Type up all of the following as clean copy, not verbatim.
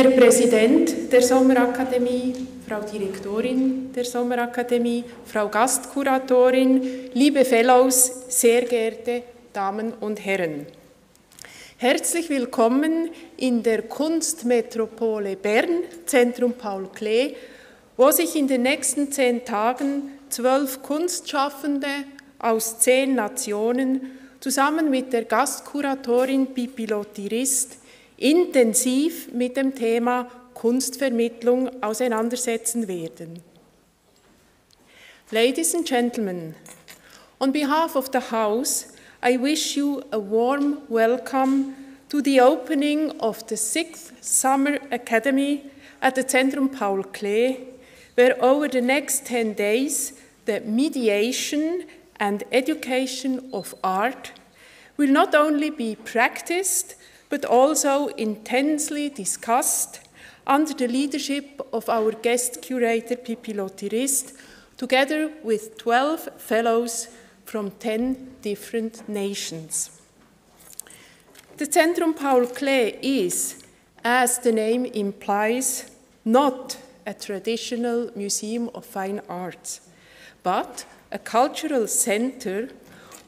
Herr Präsident der Sommerakademie, Frau Direktorin der Sommerakademie, Frau Gastkuratorin, liebe Fellows, sehr geehrte Damen und Herren. Herzlich willkommen in der Kunstmetropole Bern, Zentrum Paul Klee, wo sich in den nächsten 10 Tagen 12 Kunstschaffende aus 10 Nationen zusammen mit der Gastkuratorin Pipi Lotirist intensiv mit dem Thema Kunstvermittlung auseinandersetzen werden. Ladies and gentlemen, on behalf of the House, I wish you a warm welcome to the opening of the 6th Summer Academy at the Zentrum Paul Klee, where over the next 10 days, the mediation and education of art will not only be practiced, but also intensely discussed under the leadership of our guest curator, Pipi Lotirist, together with 12 fellows from 10 different nations. The Zentrum Paul Klee is, as the name implies, not a traditional museum of fine arts, but a cultural center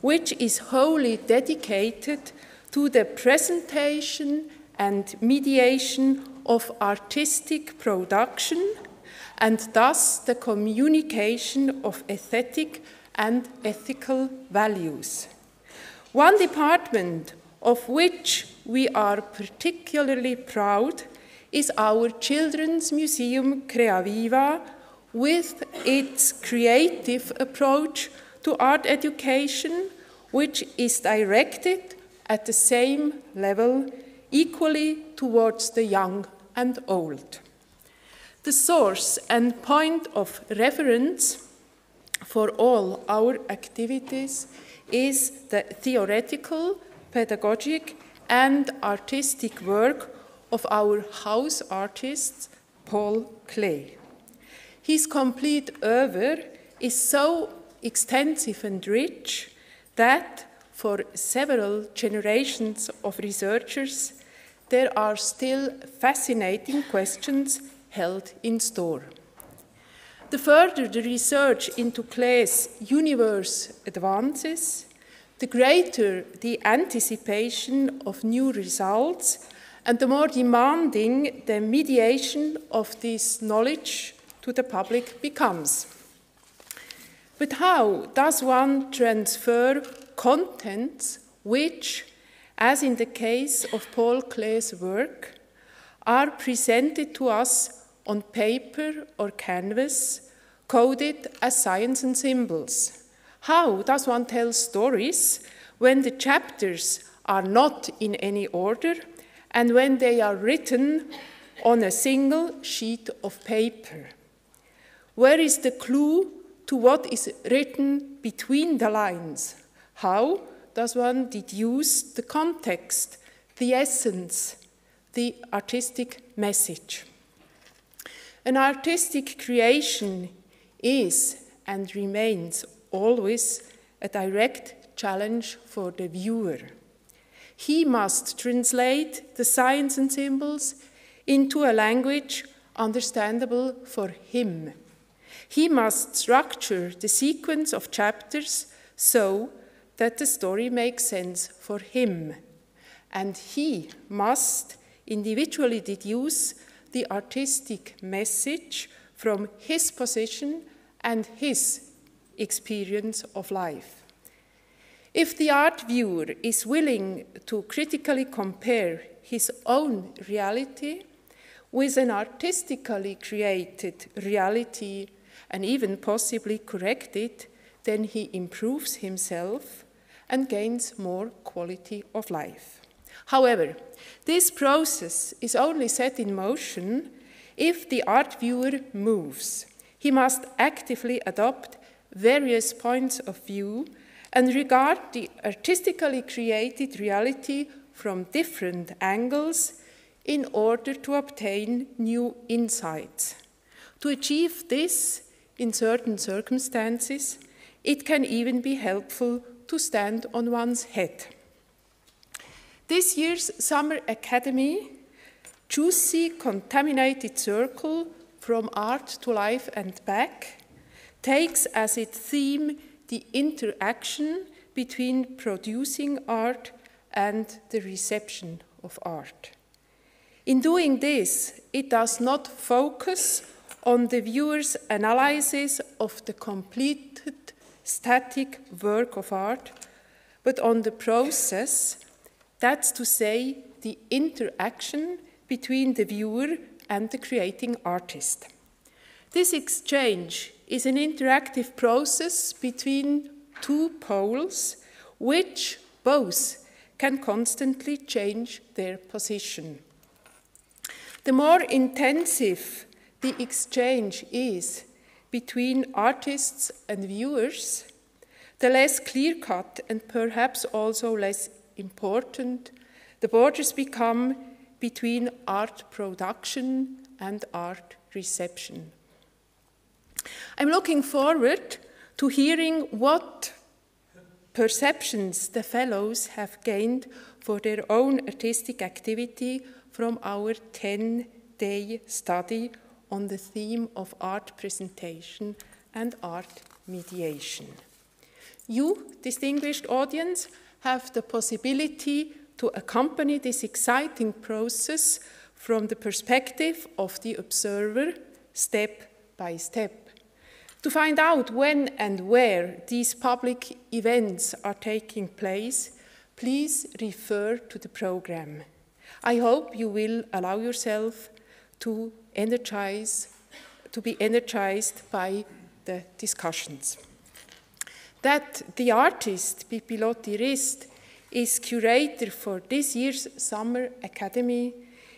which is wholly dedicated to the presentation and mediation of artistic production and thus the communication of aesthetic and ethical values. One department of which we are particularly proud is our Children's Museum Creaviva, with its creative approach to art education, which is directed at the same level, equally towards the young and old. The source and point of reference for all our activities is the theoretical, pedagogic, and artistic work of our house artist, Paul Klee. His complete oeuvre is so extensive and rich that for several generations of researchers, there are still fascinating questions held in store. The further the research into Klee's universe advances, the greater the anticipation of new results and the more demanding the mediation of this knowledge to the public becomes. But how does one transfer contents which, as in the case of Paul Klee's work, are presented to us on paper or canvas, coded as signs and symbols? How does one tell stories when the chapters are not in any order and when they are written on a single sheet of paper? Where is the clue to what is written between the lines? How does one deduce the context, the essence, the artistic message? An artistic creation is and remains always a direct challenge for the viewer. He must translate the signs and symbols into a language understandable for him. He must structure the sequence of chapters so that the story makes sense for him. And he must individually deduce the artistic message from his position and his experience of life. If the art viewer is willing to critically compare his own reality with an artistically created reality and even possibly correct it, then he improves himself and gains more quality of life. However, this process is only set in motion if the art viewer moves. He must actively adopt various points of view and regard the artistically created reality from different angles in order to obtain new insights. To achieve this, in certain circumstances, it can even be helpful to stand on one's head. This year's Summer Academy juicy, contaminated circle from art to life and back takes as its theme the interaction between producing art and the reception of art. In doing this, it does not focus on the viewer's analysis of the completed static work of art, but on the process, that's to say, the interaction between the viewer and the creating artist. This exchange is an interactive process between two poles, which both can constantly change their position. The more intensive the exchange is between artists and viewers, the less clear-cut and perhaps also less important the borders become between art production and art reception. I'm looking forward to hearing what perceptions the fellows have gained for their own artistic activity from our 10-day study on the theme of art presentation and art mediation. You, distinguished audience, have the possibility to accompany this exciting process from the perspective of the observer, step by step. To find out when and where these public events are taking place, please refer to the program. I hope you will allow yourself to be energized by the discussions. That the artist Pipilotti Rist is curator for this year's Summer Academy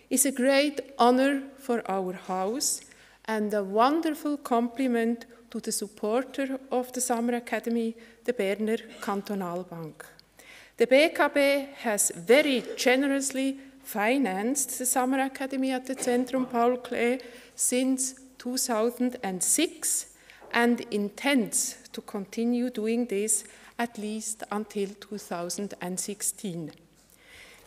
is a great honor for our house and a wonderful compliment to the supporter of the Summer Academy, the Berner Kantonalbank. The BKB has very generously financed the Summer Academy at the Zentrum Paul Klee since 2006 and intends to continue doing this at least until 2016.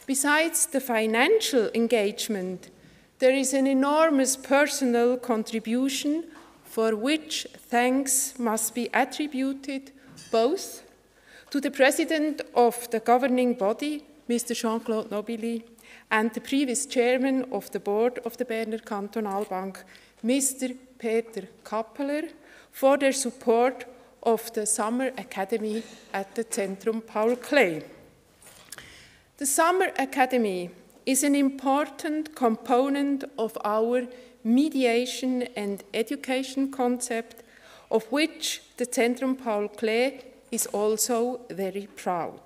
Besides the financial engagement, there is an enormous personal contribution for which thanks must be attributed both to the president of the governing body, Mr. Jean-Claude Nobili, and the previous chairman of the board of the Berner Kantonalbank, Mr. Peter Kappeler, for their support of the Summer Academy at the Zentrum Paul Klee. The Summer Academy is an important component of our mediation and education concept, of which the Zentrum Paul Klee is also very proud.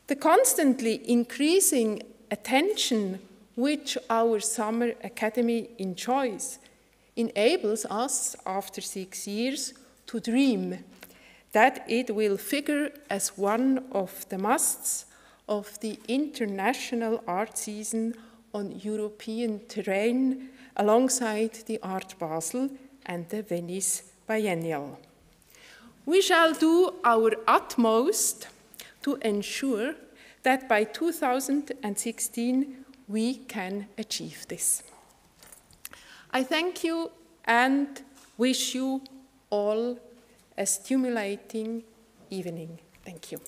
The constantly increasing attention which our Summer Academy enjoys enables us, after 6 years, to dream that it will figure as one of the musts of the international art season on European terrain alongside the Art Basel and the Venice Biennial. We shall do our utmost to ensure that by 2016 we can achieve this. I thank you and wish you all a stimulating evening. Thank you.